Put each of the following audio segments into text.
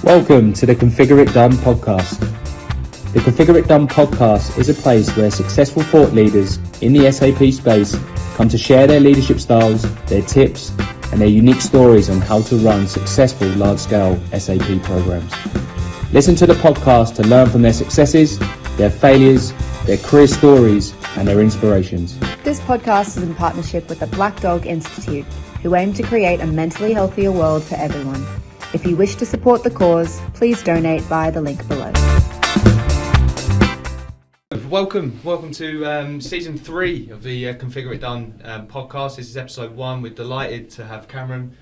Welcome to the ConfigureITDone Podcast. The ConfigureITDone Podcast is a place where successful thought leaders in the SAP space come to share their leadership styles, their tips, and their unique stories on how to run successful large-scale SAP programs. Listen to the podcast to learn from their successes, their failures, their career stories, and their inspirations. This podcast is in partnership with the Black Dog Institute, who aim to create a mentally healthier world for everyone. If you wish to support the cause, please donate via the link below. Welcome to season 3 of the ConfigureITDone podcast. This is episode 1. We're delighted to have Cameron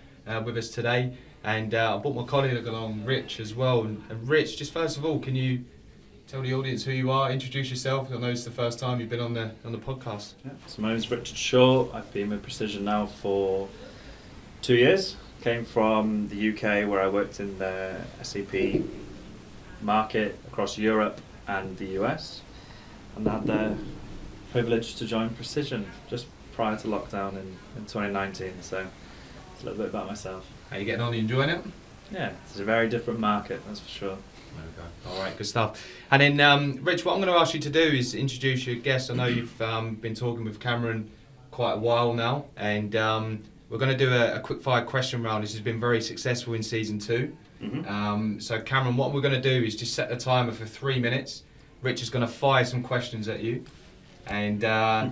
with us today, and I brought my colleague along, Rich, as well. And Rich, just first of all, can you tell the audience who you are, introduce yourself? I know it's the first time you've been on the podcast. Yeah. So my name is Richard Shaw. I've been with Precision now for 2 years. Came from the UK, where I worked in the SAP market across Europe and the US, and had the privilege to join Precision just prior to lockdown in 2019. So it's a little bit about myself. How are you getting on? Are you enjoying it? Yeah, it's a very different market, that's for sure. Okay. All right, good stuff. And then, Rich, what I'm going to ask you to do is introduce your guest. I know you've been talking with Cameron quite a while now, and we're going to do a quick fire question round. This has been very successful in season 2. Mm-hmm. So Cameron, what we're going to do is just set the timer for 3 minutes. Rich is going to fire some questions at you, and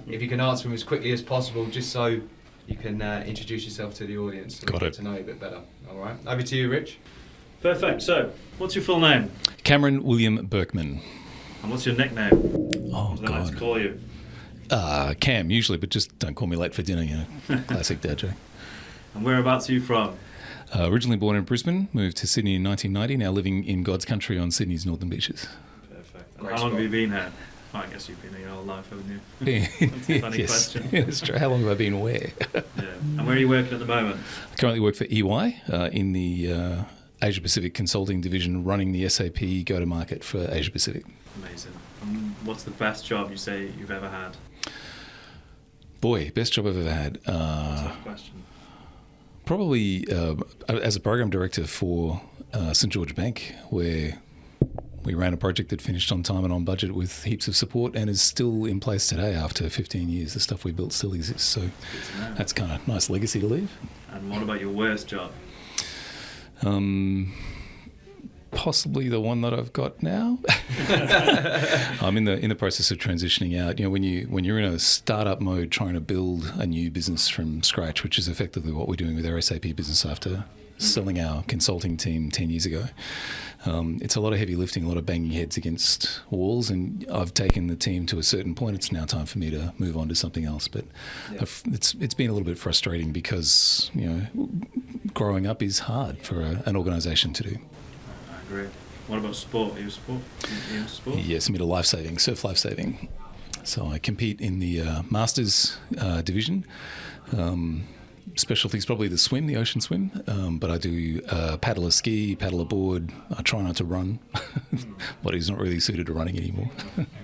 if you can answer them as quickly as possible, just so you can introduce yourself to the audience and get to know you a bit better. All right, over to you, Rich. Perfect. So, what's your full name? Cameron William Berkman. And what's your nickname? Oh, God. I like to call you? Cam, usually, but just don't call me late for dinner, you know. Classic dad joke. And whereabouts are you from? Originally born in Brisbane, moved to Sydney in 1990, now living in God's country on Sydney's northern beaches. Perfect. And how long have you been here? Oh, I guess you've been here your whole life, haven't you? Yeah. That's a funny question. Yeah, that's true. How long have I been where? Yeah. And where are you working at the moment? I currently work for EY in the Asia Pacific Consulting Division, running the SAP go-to-market for Asia Pacific. Amazing. And what's the best job you say you've ever had? Boy, best job I've ever had. Tough question. Probably as a program director for St George Bank, where we ran a project that finished on time and on budget with heaps of support and is still in place today after 15 years. The stuff we built still exists, so that's kind of nice legacy to leave. And what about your worst job? Possibly the one that I've got now. I'm in the process of transitioning out. You know, when you're in a startup mode trying to build a new business from scratch, which is effectively what we're doing with our SAP business after selling our consulting team 10 years ago. It's a lot of heavy lifting, a lot of banging heads against walls, and I've taken the team to a certain point. It's now time for me to move on to something else. But it's been a little bit frustrating because, you know, growing up is hard for an organisation to do. I agree. What about sport? Are you into sport? Yes, I'm into lifesaving, surf lifesaving. So I compete in the Masters division. Specialty is probably the swim, the ocean swim, but I do paddle a ski, paddle a board. I try not to run. Body's not really suited to running anymore.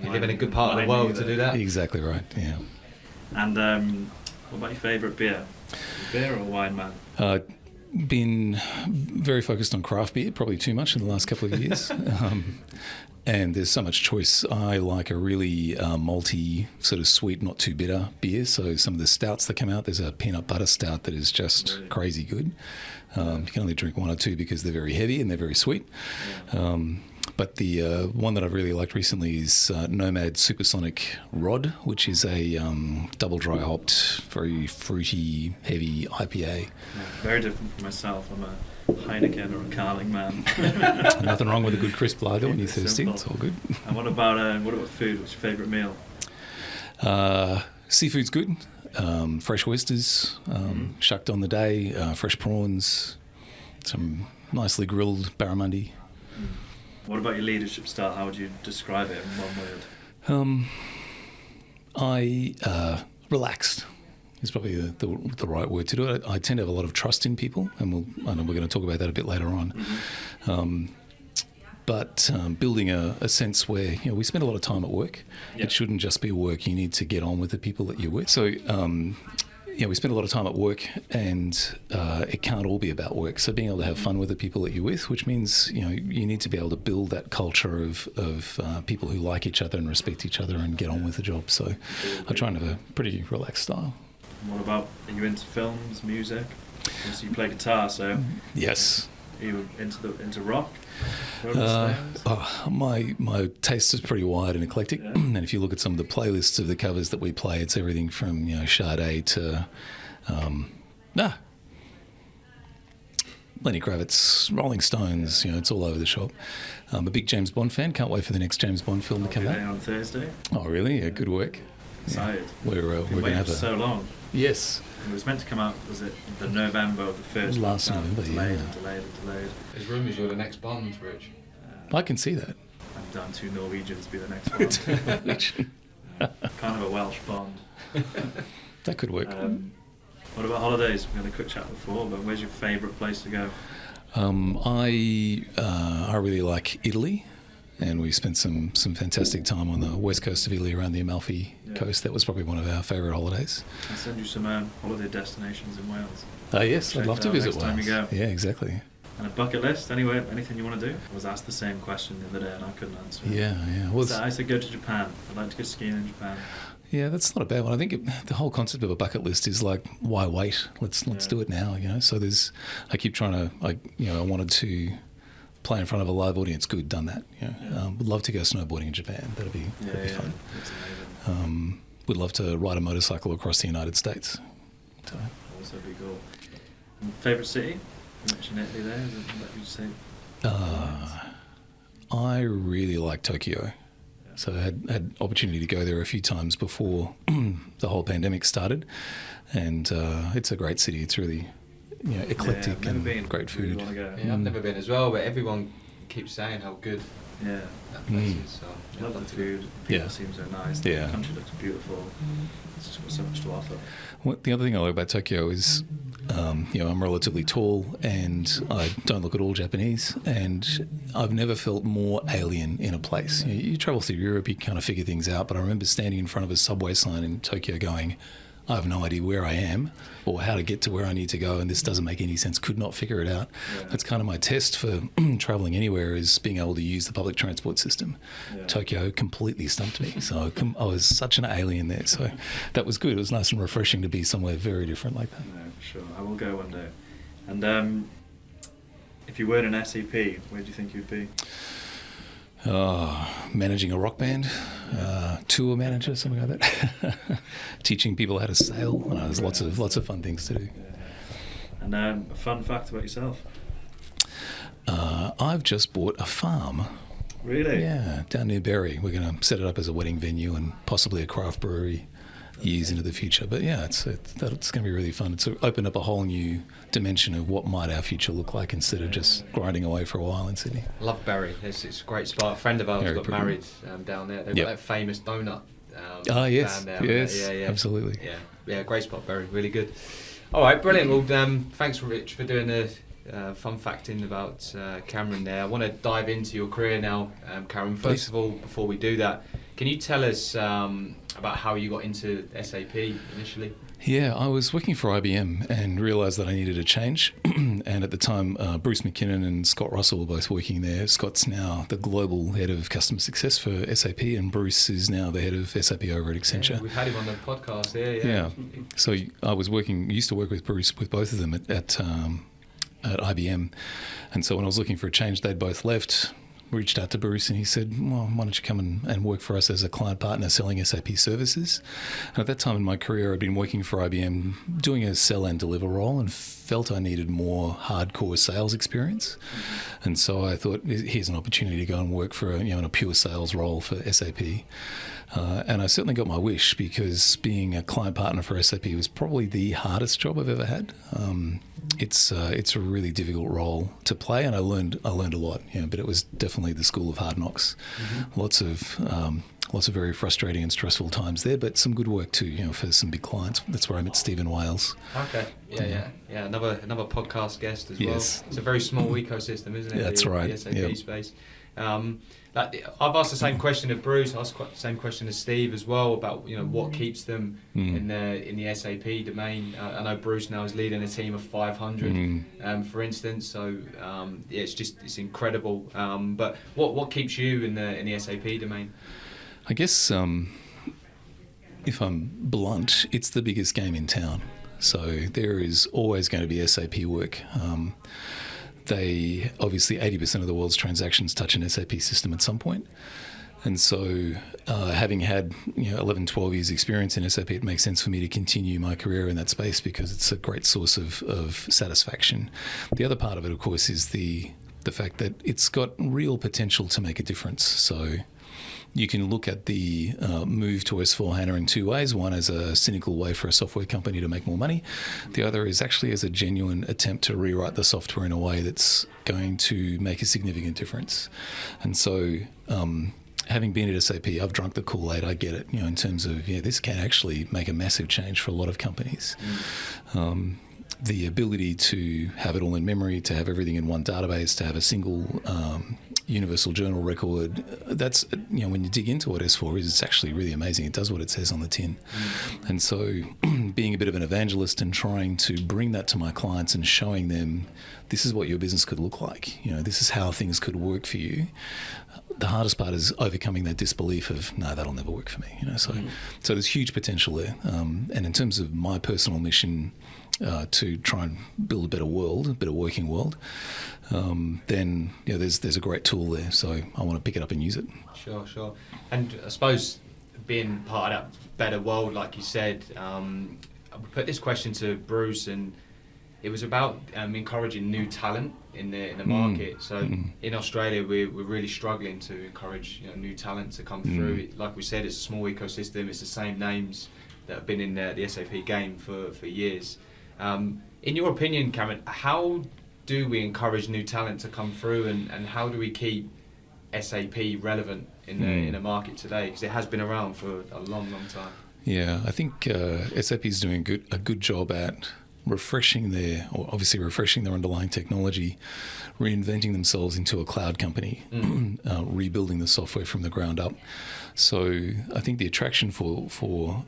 You live in a good part of the world to do that. Exactly right, yeah. And what about your favourite beer? Beer or wine man? Been very focused on craft beer, probably too much in the last couple of years. And there's so much choice. I like a really malty, sort of sweet, not too bitter beer. So some of the stouts that come out, there's a peanut butter stout that is just really crazy good. You can only drink 1 or 2 because they're very heavy and they're very sweet. Yeah. But the one that I've really liked recently is Nomad Supersonic Rod, which is a double dry hopped, very fruity, heavy IPA. Yeah, very different from myself. I'm a Heineken or a Carling man. Nothing wrong with a good crisp lager when you're thirsty. Simple. It's all good. And what about food? What's your favourite meal? Seafood's good. Fresh oysters, shucked on the day, fresh prawns, some nicely grilled barramundi. What about your leadership style? How would you describe it in one word? Relaxed is probably the right word to do it. I tend to have a lot of trust in people, and I know we're going to talk about that a bit later on. Mm-hmm. But building a sense where, you know, we spend a lot of time at work. Yep. It shouldn't just be work. You need to get on with the people that you're with. So we spend a lot of time at work, and it can't all be about work. So being able to have fun with the people that you're with, which means you need to be able to build that culture of people who like each other and respect each other and get on with the job. So I try and have a pretty relaxed style. What about, are you into films, music? Obviously you play guitar, so yes. Are you into rock? My taste is pretty wide and eclectic, and if you look at some of the playlists of the covers that we play, it's everything from Sade to Lenny Kravitz, Rolling Stones. It's all over the shop. I'm a big James Bond fan. Can't wait for the next James Bond film to come out on Thursday. Oh, really? Yeah, good work. Excited. Yeah. We're going to have so long. Yes. It was meant to come out, was it the November of the first? Last November, delayed yeah. and delayed. There's rumours you're the next Bond, Rich. I can see that. I'm down to Norwegian to be the next Bond. Kind of a Welsh Bond. That could work. What about holidays? We had a quick chat before, but where's your favourite place to go? I really like Italy. And we spent some fantastic time on the west coast of Italy around the Amalfi Coast. That was probably one of our favourite holidays. I'll send you some holiday destinations in Wales. Yes, I'd love to visit Wales. Next time you go. Yeah, exactly. And a bucket list, anyway, anything you want to do? I was asked the same question the other day and I couldn't answer it. Yeah. Well, I said go to Japan. I'd like to go skiing in Japan. Yeah, that's not a bad one. I think the whole concept of a bucket list is like, why wait? Let's do it now, So I keep trying to, I wanted to play in front of a live audience. Good, done that. Would love to go snowboarding in Japan. That'd be fun. That's amazing. Would love to ride a motorcycle across the United States. So. Also be cool. Favourite city? You mentioned Italy there. What would you say? I really like Tokyo. So I had opportunity to go there a few times before the whole pandemic started, and it's a great city. It's really eclectic and great food. Really I've never been as well, but everyone keeps saying how good that place is. So I love the food. People seem so nice. The country looks beautiful. It's just got so much to offer. Well, the other thing I like about Tokyo is, I'm relatively tall and I don't look at all Japanese, and I've never felt more alien in a place. You travel through Europe, you kind of figure things out, but I remember standing in front of a subway sign in Tokyo going, I have no idea where I am or how to get to where I need to go, and this doesn't make any sense. Could not figure it out. Yeah. That's kind of my test for travelling anywhere, is being able to use the public transport system. Yeah. Tokyo completely stumped me. So I was such an alien there. So that was good. It was nice and refreshing to be somewhere very different like that. No, for sure. I will go one day. And if you weren't an SAP, where do you think you'd be? Managing a rock band, tour manager, something like that. Teaching people how to sail. There's lots of fun things to do. Yeah. And a fun fact about yourself. I've just bought a farm. Really? Yeah, down near Berry. We're going to set it up as a wedding venue and possibly a craft brewery years into the future. But yeah, it's going to be really fun. It's opened up a whole new dimension of what might our future look like instead of just grinding away for a while in Sydney. Love Berry. It's a great spot. A friend of ours got married down there. They've got that famous donut. Yes, down there. yes, absolutely. Yeah, great spot, Berry. Really good. All right, brilliant. Well, thanks, Rich, for doing the fun facting about Cameron there. I want to dive into your career now, Cameron. First of all, before we do that, can you tell us about how you got into SAP initially? Yeah, I was working for IBM and realised that I needed a change. And at the time, Bruce McKinnon and Scott Russell were both working there. Scott's now the global head of customer success for SAP, and Bruce is now the head of SAP over at Accenture. Yeah, we've had him on the podcast. Yeah. So I used to work with Bruce, with both of them at IBM. And so when I was looking for a change, they'd both left. Reached out to Bruce and he said, well, why don't you come and work for us as a client partner selling SAP services? And at that time in my career, I'd been working for IBM doing a sell and deliver role and felt I needed more hardcore sales experience. And so I thought, here's an opportunity to go and work for in a pure sales role for SAP. And I certainly got my wish, because being a client partner for SAP was probably the hardest job I've ever had. It's a really difficult role to play, and I learned a lot. But it was definitely the school of hard knocks. Mm-hmm. Lots of lots of very frustrating and stressful times there, but some good work too, for some big clients. That's where I met Steve in Wales. Okay, yeah. Another podcast guest as well. Yes. It's a very small ecosystem, isn't it? That's right. The SAP space. I've asked the same question of Bruce. I asked the same question of Steve as well about what keeps them in the SAP domain. I know Bruce now is leading a team of 500, for instance. So it's incredible. But what keeps you in the SAP domain? I guess if I'm blunt, it's the biggest game in town. So there is always going to be SAP work. Obviously 80% of the world's transactions touch an SAP system at some point. And so having had 11, 12 years experience in SAP, it makes sense for me to continue my career in that space because it's a great source of satisfaction. The other part of it, of course, is the fact that it's got real potential to make a difference. So you can look at the move to S/4HANA in two ways. One as a cynical way for a software company to make more money. The other is actually as a genuine attempt to rewrite the software in a way that's going to make a significant difference. And so having been at SAP, I've drunk the Kool-Aid. I get it, in terms of, this can actually make a massive change for a lot of companies. The ability to have it all in memory, to have everything in one database, to have a single universal journal record, that's, when you dig into what S4 is, it's actually really amazing. It does what it says on the tin. And so being a bit of an evangelist and trying to bring that to my clients and showing them this is what your business could look like, this is how things could work for you. The hardest part is overcoming that disbelief of, no, that'll never work for me. So there's huge potential there. And in terms of my personal mission, to try and build a better world, a better working world, then there's a great tool there. So I want to pick it up and use it. Sure. And I suppose being part of that better world, like you said, I put this question to Bruce, and it was about encouraging new talent in the market. So in Australia, we're really struggling to encourage new talent to come through. Like we said, it's a small ecosystem. It's the same names that have been in the SAP game for years. In your opinion, Cameron, how do we encourage new talent to come through, and how do we keep SAP relevant in the market today? Because it has been around for a long time. Yeah, I think SAP is doing a good job at refreshing their underlying technology, reinventing themselves into a cloud company, rebuilding the software from the ground up. So I think the attraction for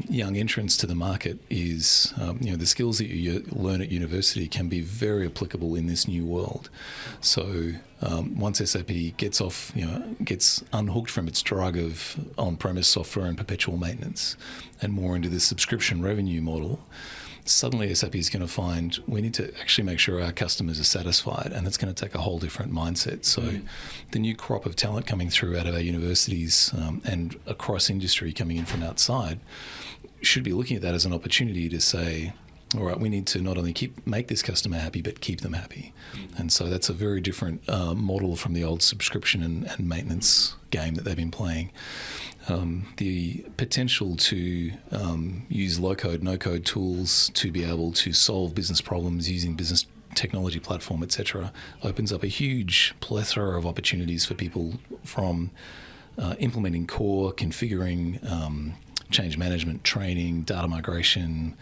young entrants to the market is, the skills that you learn at university can be very applicable in this new world. So once SAP gets unhooked from its drug of on-premise software and perpetual maintenance and more into this subscription revenue model, suddenly SAP is going to find we need to actually make sure our customers are satisfied, and it's going to take a whole different mindset. So the new crop of talent coming through out of our universities and across industry coming in from outside should be looking at that as an opportunity to say, all right, we need to not only make this customer happy, but keep them happy. And so that's a very different model from the old subscription and maintenance game that they've been playing. The potential to use low-code, no-code tools to be able to solve business problems using business technology platform, etc., opens up a huge plethora of opportunities for people from implementing core, configuring, change management, training, data migration.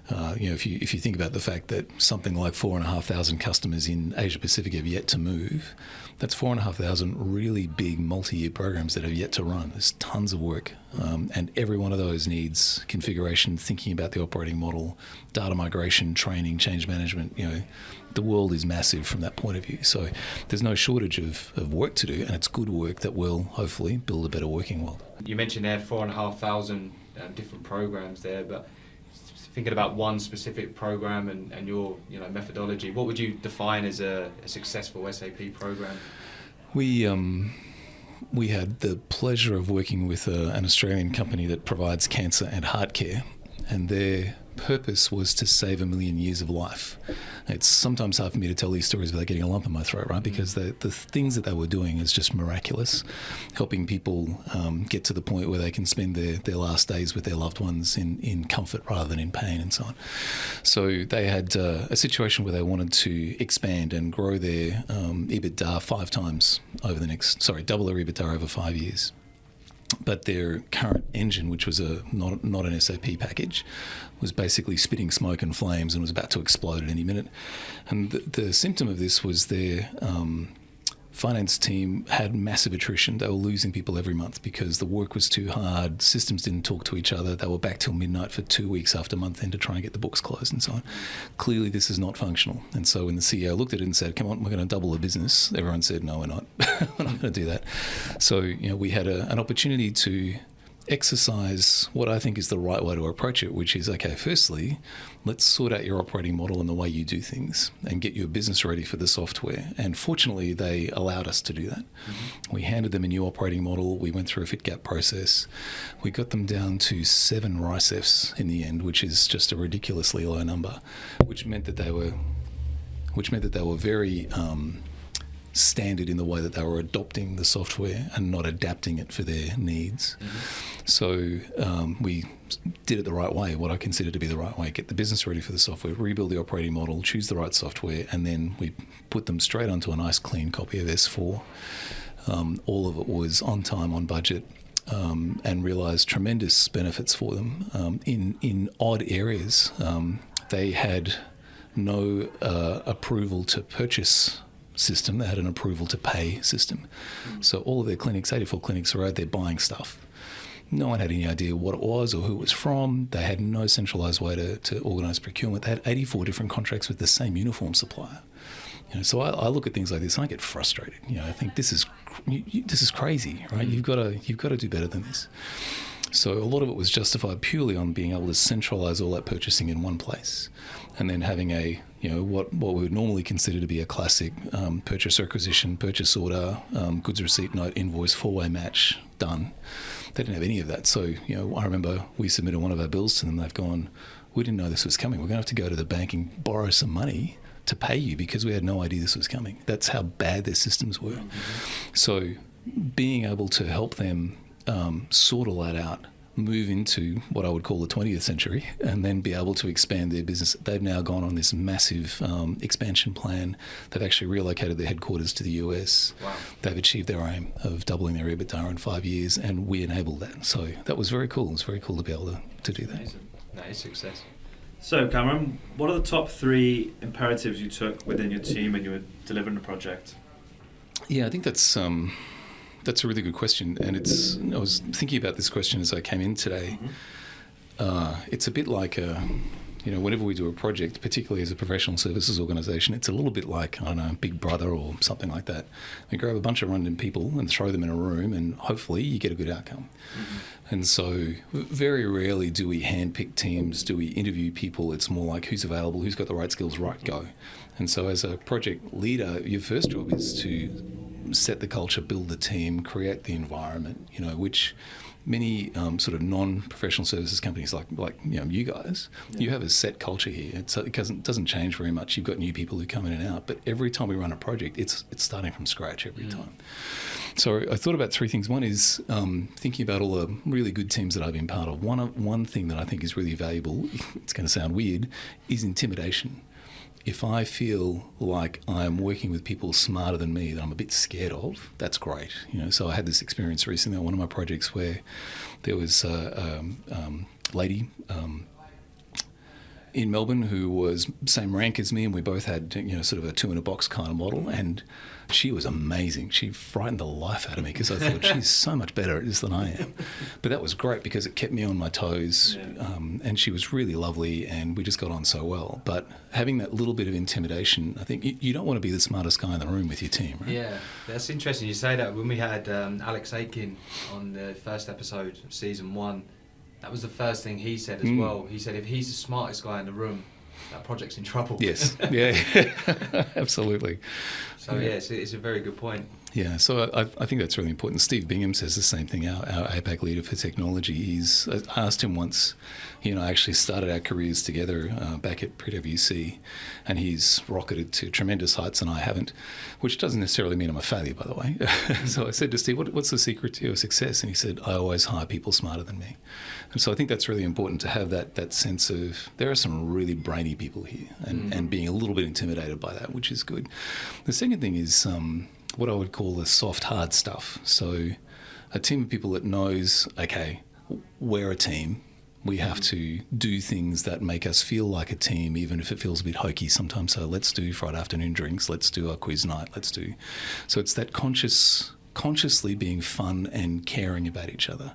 If you think about the fact that something like 4,500 customers in Asia Pacific have yet to move, that's 4,500 really big multi-year programs that have yet to run. There's tons of work, and every one of those needs configuration, thinking about the operating model, data migration, training, change management. The world is massive from that point of view. So there's no shortage of work to do, and it's good work that will hopefully build a better working world. You mentioned there 4,500 different programs there, but thinking about one specific program and your methodology, what would you define as a successful SAP program? We had the pleasure of working with an Australian company that provides cancer and heart care, and their purpose was to save 1 million years of life. It's sometimes hard for me to tell these stories without getting a lump in my throat, right? Because the things that they were doing is just miraculous, helping people get to the point where they can spend their last days with their loved ones in comfort rather than in pain and so on. So they had a situation where they wanted to expand and grow their EBITDA 5 times over double their EBITDA over 5 years. But their current engine, which was not an SAP package, was basically spitting smoke and flames and was about to explode at any minute. And the symptom of this was their finance team had massive attrition. They were losing people every month because the work was too hard, systems didn't talk to each other, they were back till midnight for 2 weeks after month end to try and get the books closed and so on. Clearly this is not functional. And so when the CEO looked at it and said, come on, we're going to double the business, everyone said, no, we're not. We're not going to do that. So we had an opportunity to exercise what I think is the right way to approach it, which is, okay, firstly, let's sort out your operating model and the way you do things and get your business ready for the software. And fortunately, they allowed us to do that. Mm-hmm. We handed them a new operating model. We went through a fit gap process. We got them down to 7 RICEFs in the end, which is just a ridiculously low number, which meant that they were very standard in the way that they were adopting the software and not adapting it for their needs. Mm-hmm. So we did it the right way, what I consider to be the right way, get the business ready for the software, rebuild the operating model, choose the right software, and then we put them straight onto a nice clean copy of S4. All of it was on time, on budget, and realised tremendous benefits for them. In odd areas, they had no approval to purchase system, they had an approval to pay system. So all of their clinics, 84 clinics, were out there buying stuff. No one had any idea what it was or who it was from. They had no centralised way to organise procurement. They had 84 different contracts with the same uniform supplier. So I look at things like this and I get frustrated. I think this is crazy, right? You've got to do better than this. So a lot of it was justified purely on being able to centralise all that purchasing in one place, and then having a what we would normally consider to be a classic purchase requisition, purchase order, goods receipt note, invoice, 4-way match done. They didn't have any of that. So I remember we submitted one of our bills to them. They've gone, we didn't know this was coming. We're going to have to go to the bank and borrow some money to pay you because we had no idea this was coming. That's how bad their systems were. Mm-hmm. So being able to help them sort all that out, move into what I would call the 20th century, and then be able to expand their business. They've now gone on this massive expansion plan. They've actually relocated their headquarters to the US. Wow. They've achieved their aim of doubling their EBITDA in 5 years, and we enabled that. So that was very cool. It was very cool to be able to do that. Amazing. That is success. So, Cameron, what are the top 3 imperatives you took within your team when you were delivering the project? Yeah, I think that's a really good question, and I was thinking about this question as I came in today. Mm-hmm. It's a bit like whenever we do a project, particularly as a professional services organisation, it's a little bit like, I don't know, Big Brother or something like that. We grab a bunch of random people and throw them in a room, and hopefully you get a good outcome. Mm-hmm. And so very rarely do we handpick teams, do we interview people. It's more like who's available, who's got the right skills, right, go. And so as a project leader, your first job is to set the culture, build the team, create the environment, which many sort of non-professional services companies like you guys, you have a set culture here. It doesn't change very much. You've got new people who come in and out, but every time we run a project, it's starting from scratch every time. So I thought about 3 things. One is thinking about all the really good teams that I've been part of. One thing that I think is really valuable, it's going to sound weird, is intimidation. If I feel like I'm working with people smarter than me that I'm a bit scared of, that's great. So I had this experience recently on one of my projects where there was a lady in Melbourne who was same rank as me, and we both had sort of a 2-in-a-box kind of model, and she was amazing. She frightened the life out of me because I thought she's so much better at this than I am. But that was great because it kept me on my toes, and she was really lovely, and we just got on so well. But having that little bit of intimidation, I think you don't want to be the smartest guy in the room with your team, right? Yeah, that's interesting you say that. When we had Alex Aitken on the first episode of season 1, that was the first thing he said as well. He said if he's the smartest guy in the room, that project's in trouble. Yes, yeah, absolutely. So yeah, it's a very good point. Yeah, so I think that's really important. Steve Bingham says the same thing, our APAC leader for technology. I asked him once, I actually started our careers together back at PwC, and he's rocketed to tremendous heights and I haven't, which doesn't necessarily mean I'm a failure, by the way. So I said to Steve, what's the secret to your success? And he said, I always hire people smarter than me. And so I think that's really important to have that sense of there are some really brainy people here, and being a little bit intimidated by that, which is good. The second thing is what I would call the soft, hard stuff. So a team of people that knows, okay, we're a team. We have to do things that make us feel like a team, even if it feels a bit hokey sometimes. So let's do Friday afternoon drinks. Let's do our quiz night. So it's that consciously being fun and caring about each other.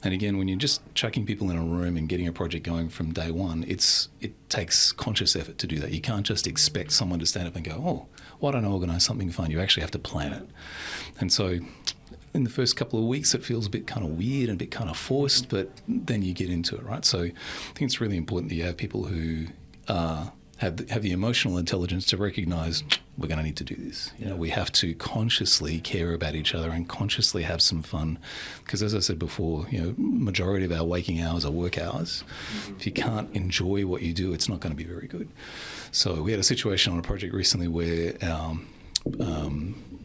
And again, when you're just chucking people in a room and getting a project going from day one, it takes conscious effort to do that. You can't just expect someone to stand up and go, oh, why don't I organise something fun? You actually have to plan it. And so in the first couple of weeks, it feels a bit kind of weird and a bit kind of forced, but then you get into it, right? So I think it's really important that you have people who have the emotional intelligence to recognise we're going to need to do this. You know, we have to consciously care about each other and consciously have some fun, because as I said before, you know, majority of our waking hours are work hours. If you can't enjoy what you do, it's not going to be very good. So we had a situation on a project recently where our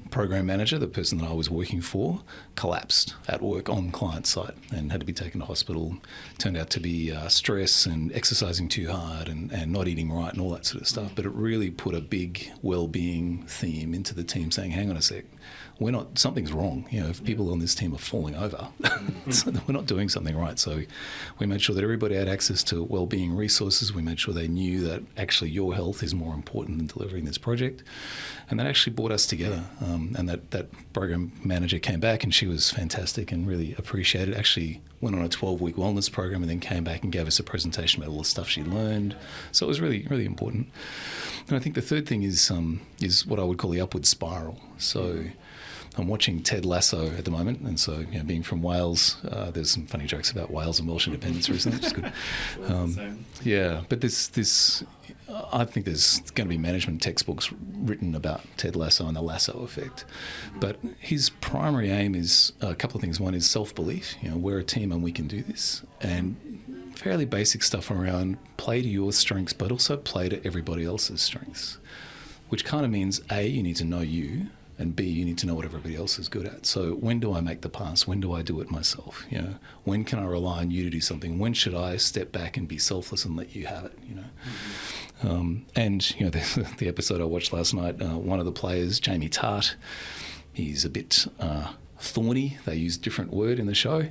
program manager, the person that I was working for, collapsed at work on client site and had to be taken to hospital. Turned out to be stress and exercising too hard and not eating right and all that sort of stuff. But it really put a big well-being theme into the team, saying, hang on a sec, something's wrong. You know, if people on this team are falling over, so we're not doing something right. So we made sure that everybody had access to well-being resources. We made sure they knew that actually your health is more important than delivering this project. And that actually brought us together. And that program manager came back, and she was fantastic and really appreciated. Actually went on a 12-week wellness program and then came back and gave us a presentation about all the stuff she learned. So it was really, really important. And I think the third thing is what I would call the upward spiral. So I'm watching Ted Lasso at the moment, and so, you know, being from Wales, there's some funny jokes about Wales and Welsh independence recently, which is good. Yeah, but this I think there's going to be management textbooks written about Ted Lasso and the Lasso effect. But his primary aim is a couple of things. One is self-belief. You know, we're a team and we can do this. And fairly basic stuff around play to your strengths, but also play to everybody else's strengths, which kind of means, A, you need to know you, and B, you need to know what everybody else is good at. So when do I make the pass? When do I do it myself? You know, when can I rely on you to do something? When should I step back and be selfless and let you have it? You know, and you know, the episode I watched last night, one of the players, Jamie Tart, he's a bit thorny. They use a different word in the show,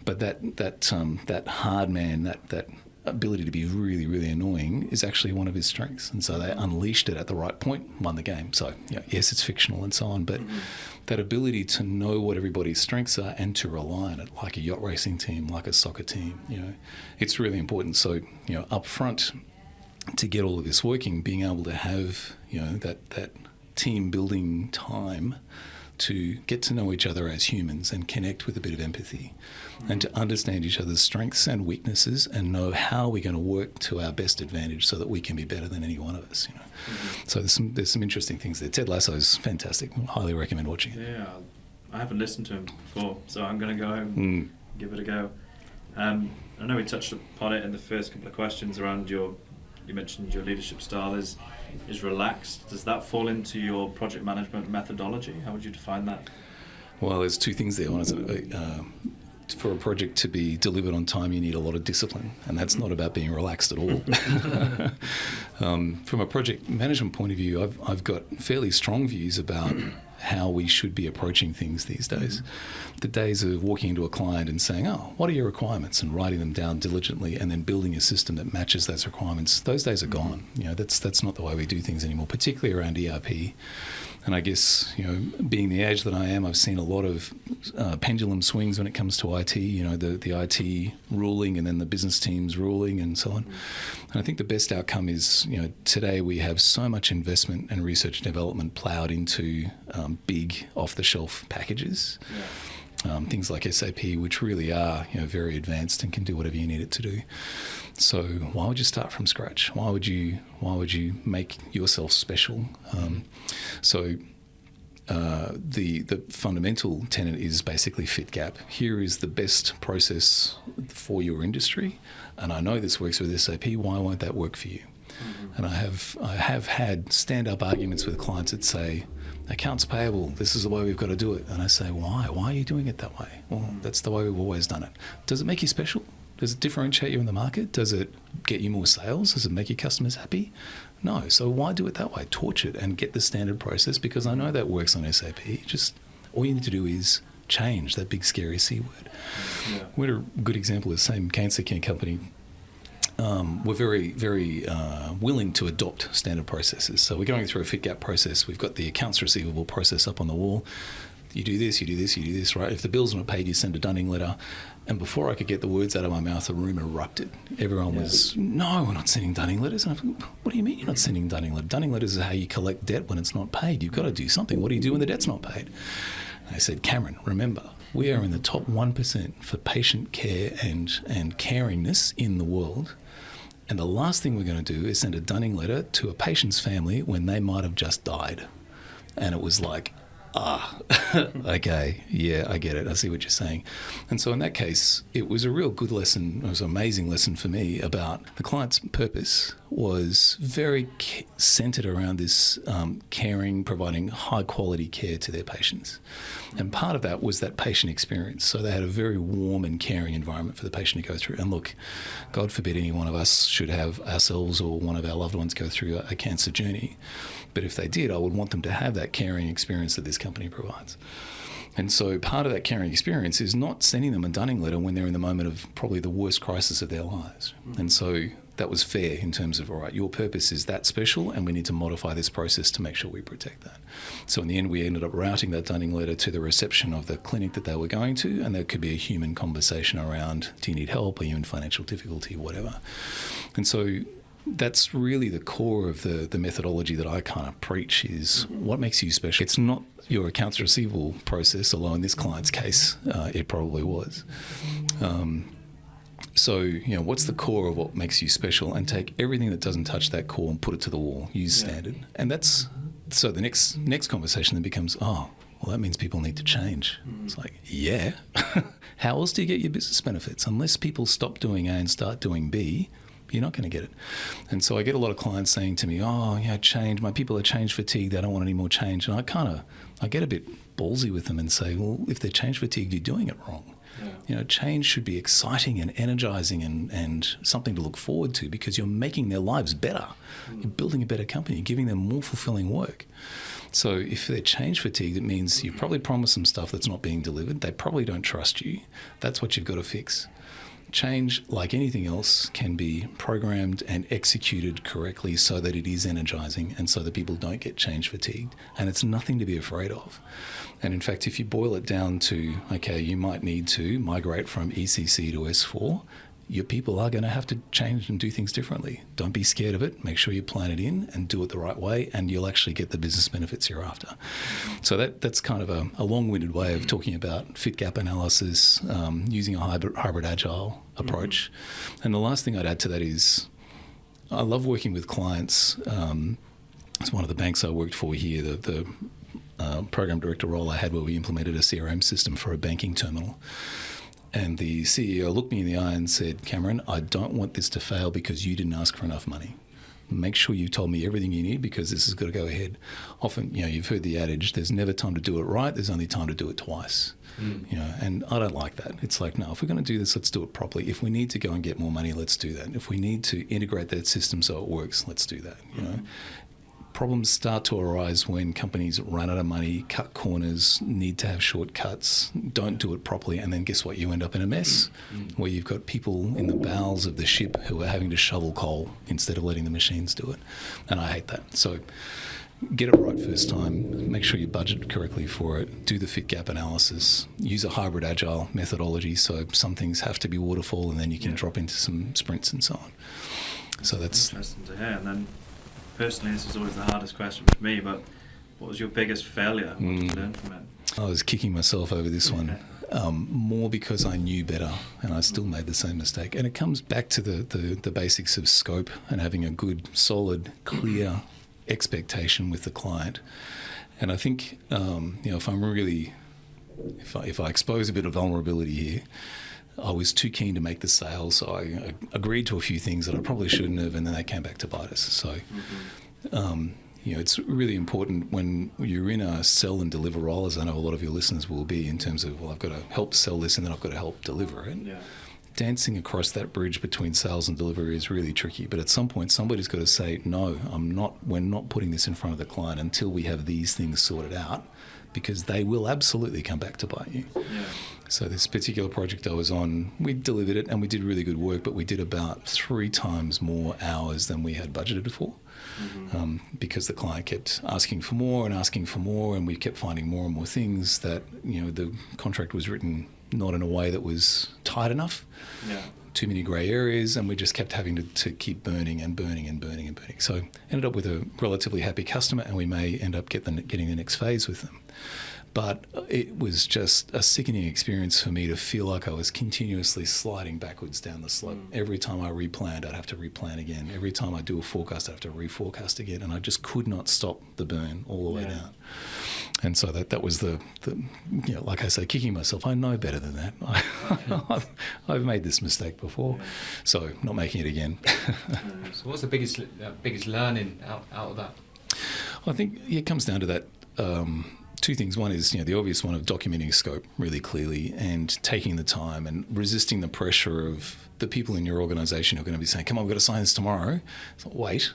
but that hard man, that ability to be really, really annoying is actually one of his strengths. And so they unleashed it at the right point, won the game. So, you know, yes, it's fictional and so on, but that ability to know what everybody's strengths are and to rely on it, like a yacht racing team, like a soccer team, you know, it's really important. So, you know, up front, to get all of this working, being able to have, you know, that team building time to get to know each other as humans and connect with a bit of empathy and to understand each other's strengths and weaknesses and know how we're going to work to our best advantage so that we can be better than any one of us, you know. So there's some interesting things there. Ted Lasso is fantastic. I highly recommend watching it. Yeah, I haven't listened to him before, so I'm going to go home and give it a go. I know we touched upon it in the first couple of questions around you mentioned your leadership style is relaxed. Does that fall into your project management methodology? How would you define that? Well, there's two things there. One is for a project to be delivered on time, you need a lot of discipline, and that's not about being relaxed at all. From a project management point of view, I've got fairly strong views about how we should be approaching things these days. The days of walking into a client and saying, oh, what are your requirements, and writing them down diligently and then building a system that matches those requirements, those days are gone. You know, that's not the way we do things anymore, particularly around ERP. And I guess, you know, being the age that I am, I've seen a lot of pendulum swings when it comes to IT, you know, the IT ruling and then the business teams ruling and so on. And I think the best outcome is, you know, today we have so much investment and research and development ploughed into big off-the-shelf packages. Things like SAP, which really are, you know, very advanced and can do whatever you need it to do. So why would you start from scratch? Why would you make yourself special? The fundamental tenet is basically fit gap. Here is the best process for your industry, and I know this works with SAP. Why won't that work for you? And I have had stand-up arguments with clients that say, accounts payable, this is the way we've got to do it. And I say, why? Why are you doing it that way? Well, that's the way we've always done it. Does it make you special? Does it differentiate you in the market? Does it get you more sales? Does it make your customers happy? No. So why do it that way? Torch it and get the standard process, because I know that works on SAP. Just all you need to do is change, that big scary C word. Yeah. We're a good example of the same cancer care company. We're very, very willing to adopt standard processes. So we're going through a fit gap process. We've got the accounts receivable process up on the wall. You do this, you do this, you do this, right? If the bill's not paid, you send a dunning letter. And before I could get the words out of my mouth, the room erupted. Everyone was, no, we're not sending dunning letters. And I thought, what do you mean you're not sending dunning letters? Dunning letters is how you collect debt when it's not paid. You've got to do something. What do you do when the debt's not paid? And I said, Cameron, remember, we are in the top 1% for patient care and caringness in the world. And the last thing we're going to do is send a dunning letter to a patient's family when they might have just died. And it was like, okay, yeah, I get it. I see what you're saying. And so in that case, it was a real good lesson. It was an amazing lesson for me about the client's purpose was very centered around this caring, providing high quality care to their patients. And part of that was that patient experience. So they had a very warm and caring environment for the patient to go through. And look, God forbid any one of us should have ourselves or one of our loved ones go through a cancer journey. But if they did, I would want them to have that caring experience that this company provides. And so part of that caring experience is not sending them a dunning letter when they're in the moment of probably the worst crisis of their lives. And so that was fair in terms of, all right, your purpose is that special and we need to modify this process to make sure we protect that. So in the end, we ended up routing that dunning letter to the reception of the clinic that they were going to, and there could be a human conversation around, do you need help? Are you in financial difficulty? Whatever. And so that's really the core of the methodology that I kind of preach is what makes you special. It's not your accounts receivable process, although in this client's case, it probably was. So, you know, what's the core of what makes you special, and take everything that doesn't touch that core and put it to the wall, use standard. And that's, so the next conversation then becomes, oh, well, that means people need to change. It's like, yeah. How else do you get your business benefits? Unless people stop doing A and start doing B, you're not going to get it. And so I get a lot of clients saying to me, oh, yeah, change. My people are change fatigued. They don't want any more change. And I get a bit ballsy with them and say, well, if they're change fatigued, you're doing it wrong. Yeah. You know, change should be exciting and energizing and something to look forward to, because you're making their lives better. You're building a better company. You're giving them more fulfilling work. So if they're change fatigued, it means you've probably promised some stuff that's not being delivered. They probably don't trust you. That's what you've got to fix. Change, like anything else, can be programmed and executed correctly so that it is energizing and so that people don't get change fatigued. And it's nothing to be afraid of. And in fact, if you boil it down to, okay, you might need to migrate from ECC to S4, your people are going to have to change and do things differently. Don't be scared of it. Make sure you plan it in and do it the right way, and you'll actually get the business benefits you're after. So that's kind of a long-winded way of talking about fit gap analysis, using a hybrid agile approach. And the last thing I'd add to that is I love working with clients. It's one of the banks I worked for here, the program director role I had, where we implemented a CRM system for a banking terminal. And the CEO looked me in the eye and said, Cameron, I don't want this to fail because you didn't ask for enough money. Make sure you told me everything you need, because this has got to go ahead. Often, you know, you've heard the adage, there's never time to do it right, there's only time to do it twice. You know, and I don't like that. It's like, no, if we're going to do this, let's do it properly. If we need to go and get more money, let's do that. If we need to integrate that system so it works, let's do that, you know. Problems start to arise when companies run out of money, cut corners, need to have shortcuts, don't do it properly, and then guess what? You end up in a mess where you've got people in the bowels of the ship who are having to shovel coal instead of letting the machines do it. And I hate that. So get it right first time, make sure you budget correctly for it, do the fit gap analysis, use a hybrid agile methodology, so some things have to be waterfall and then you can drop into some sprints and so on. So that's interesting to hear. And then personally, this is always the hardest question for me, but what was your biggest failure? What did you learn from it? I was kicking myself over this one, more because I knew better and I still made the same mistake. And it comes back to the basics of scope and having a good, solid, clear expectation with the client. And I think, you know, if I expose a bit of vulnerability here, I was too keen to make the sale, so I agreed to a few things that I probably shouldn't have, and then they came back to bite us. So, you know, it's really important when you're in a sell and deliver role, as I know a lot of your listeners will be, in terms of, well, I've got to help sell this and then I've got to help deliver it. Yeah. dancing across that bridge between sales and delivery is really tricky. But at some point, somebody's got to say, no, we're not putting this in front of the client until we have these things sorted out, because they will absolutely come back to bite you. Yeah. So this particular project I was on, we delivered it and we did really good work, but we did about 3 times more hours than we had budgeted for. Because the client kept asking for more, and we kept finding more and more things that, the contract was written not in a way that was tight enough. Yeah. Too many grey areas, and we just kept having to keep burning. So ended up with a relatively happy customer, and we may end up getting the next phase with them. But it was just a sickening experience for me to feel like I was continuously sliding backwards down the slope. Every time I replanned, I'd have to replan again. Every time I do a forecast, I'd have to reforecast again. And I just could not stop the burn all the way down. And so that was the like I say, kicking myself. I know better than that. I've made this mistake before, so not making it again. So what's the biggest learning out of that? I think it comes down to that. 2 things. One is, the obvious one of documenting scope really clearly and taking the time and resisting the pressure of the people in your organisation who are going to be saying, come on, we've got to sign this tomorrow. It's like, wait,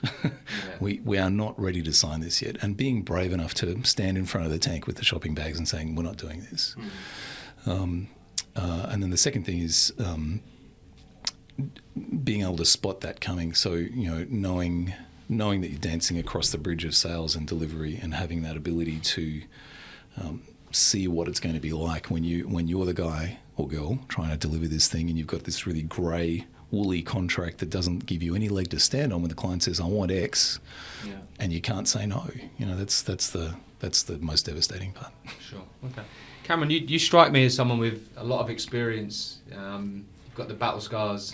we are not ready to sign this yet. And being brave enough to stand in front of the tank with the shopping bags and saying, we're not doing this. And then the second thing is being able to spot that coming. So, knowing that you're dancing across the bridge of sales and delivery, and having that ability to see what it's going to be like when you're the guy or girl trying to deliver this thing, and you've got this really grey, woolly contract that doesn't give you any leg to stand on when the client says, I want X, and you can't say no. That's the most devastating part. Sure. Okay. Cameron, you strike me as someone with a lot of experience. You've got the battle scars.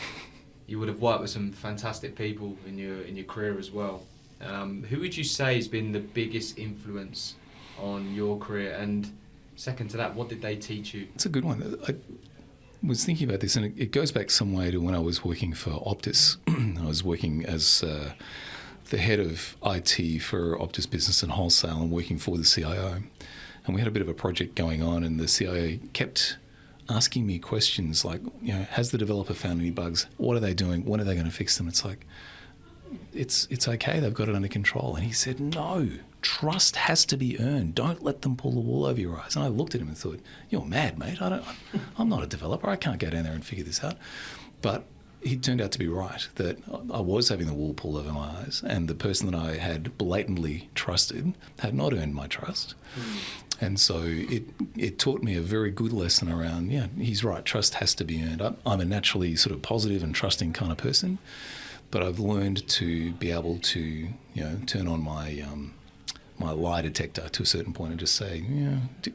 You would have worked with some fantastic people in your career as well. Who would you say has been the biggest influence on your career? And second to that, what did they teach you? It's a good one. I was thinking about this, and it goes back some way to when I was working for Optus. I was working as the head of IT for Optus Business and Wholesale, and working for the CIO. And we had a bit of a project going on, and the CIO kept asking me questions like, has the developer found any bugs? What are they doing? When are they going to fix them? It's like, it's okay, they've got it under control. And he said, no, trust has to be earned. Don't let them pull the wool over your eyes. And I looked at him and thought, you're mad, mate. I'm not a developer. I can't go down there and figure this out. But he turned out to be right, that I was having the wool pulled over my eyes, and the person that I had blatantly trusted had not earned my trust. And so it taught me a very good lesson around, he's right, trust has to be earned. I'm a naturally sort of positive and trusting kind of person, but I've learned to be able to, turn on my my lie detector to a certain point and just say,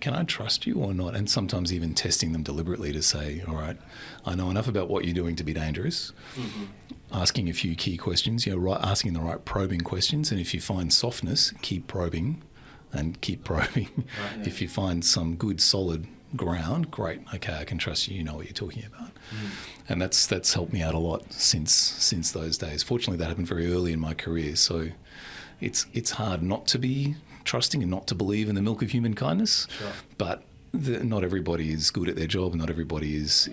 can I trust you or not? And sometimes even testing them deliberately to say, all right, I know enough about what you're doing to be dangerous. Asking a few key questions, asking the right probing questions. And if you find softness, keep probing. And keep probing. Right, yeah. If you find some good, solid ground, great. Okay, I can trust you. You know what you're talking about. And that's helped me out a lot since those days. Fortunately, that happened very early in my career, so it's hard not to be trusting and not to believe in the milk of human kindness. Sure. But not everybody is good at their job, and not everybody is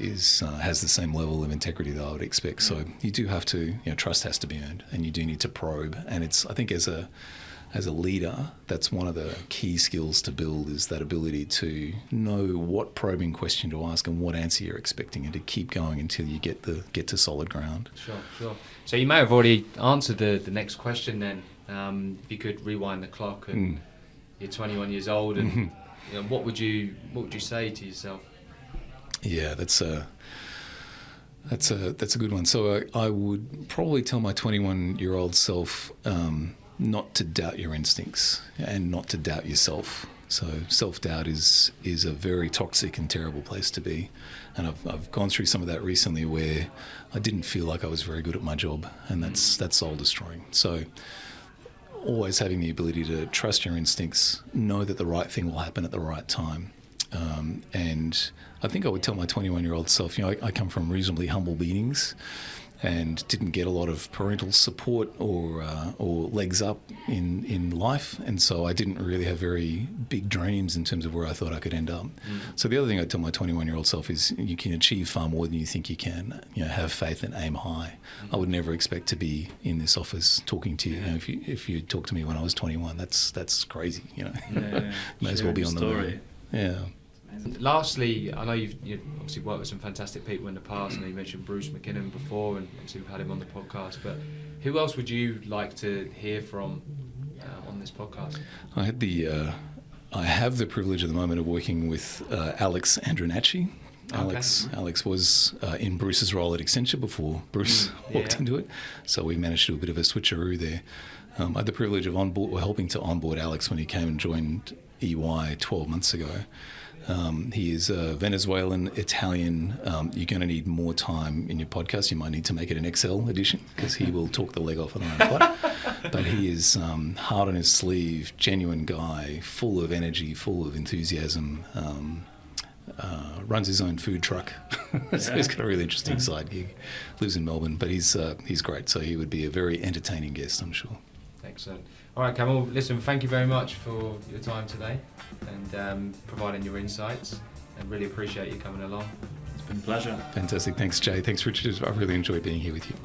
has the same level of integrity that I would expect. So you do have to, trust has to be earned, and you do need to probe. And I think as a leader, that's one of the key skills to build, is that ability to know what probing question to ask and what answer you're expecting, and to keep going until you get to solid ground. Sure. So you may have already answered the next question then. If you could rewind the clock, and you're 21 years old, and what would you say to yourself? Yeah, that's a good one. So I would probably tell my 21-year-old self not to doubt your instincts and not to doubt yourself. So self-doubt is a very toxic and terrible place to be. And I've gone through some of that recently where I didn't feel like I was very good at my job, and that's soul-destroying. So always having the ability to trust your instincts, know that the right thing will happen at the right time. And I think I would tell my 21-year-old self, I come from reasonably humble beginnings, and didn't get a lot of parental support or legs up in life, and so I didn't really have very big dreams in terms of where I thought I could end up. So the other thing I tell my 21-year-old self is you can achieve far more than you think you can. Have faith and aim high. I would never expect to be in this office talking to you. If you talked to me when I was 21, that's crazy. May as well be on the road. Yeah. Lastly, I know you've obviously worked with some fantastic people in the past. I know you mentioned Bruce McKinnon before, and obviously we've had him on the podcast. But who else would you like to hear from on this podcast? I have the privilege at the moment of working with Alex Andriana. Alex was in Bruce's role at Accenture before Bruce walked into it, so we managed to do a bit of a switcheroo there. I had the privilege of helping to onboard Alex when he came and joined EY 12 months ago. He is Venezuelan, Italian. You're going to need more time in your podcast. You might need to make it an Excel edition because he will talk the leg off an iron pot. But he is hard on his sleeve, genuine guy, full of energy, full of enthusiasm. Runs his own food truck. So he's got a really interesting side gig. Lives in Melbourne, but he's great. So he would be a very entertaining guest, I'm sure. Excellent. All right, Cameron, listen, thank you very much for your time today and providing your insights. I really appreciate you coming along. It's been a pleasure. Fantastic. Thanks, Jay. Thanks, Richard. I really enjoyed being here with you.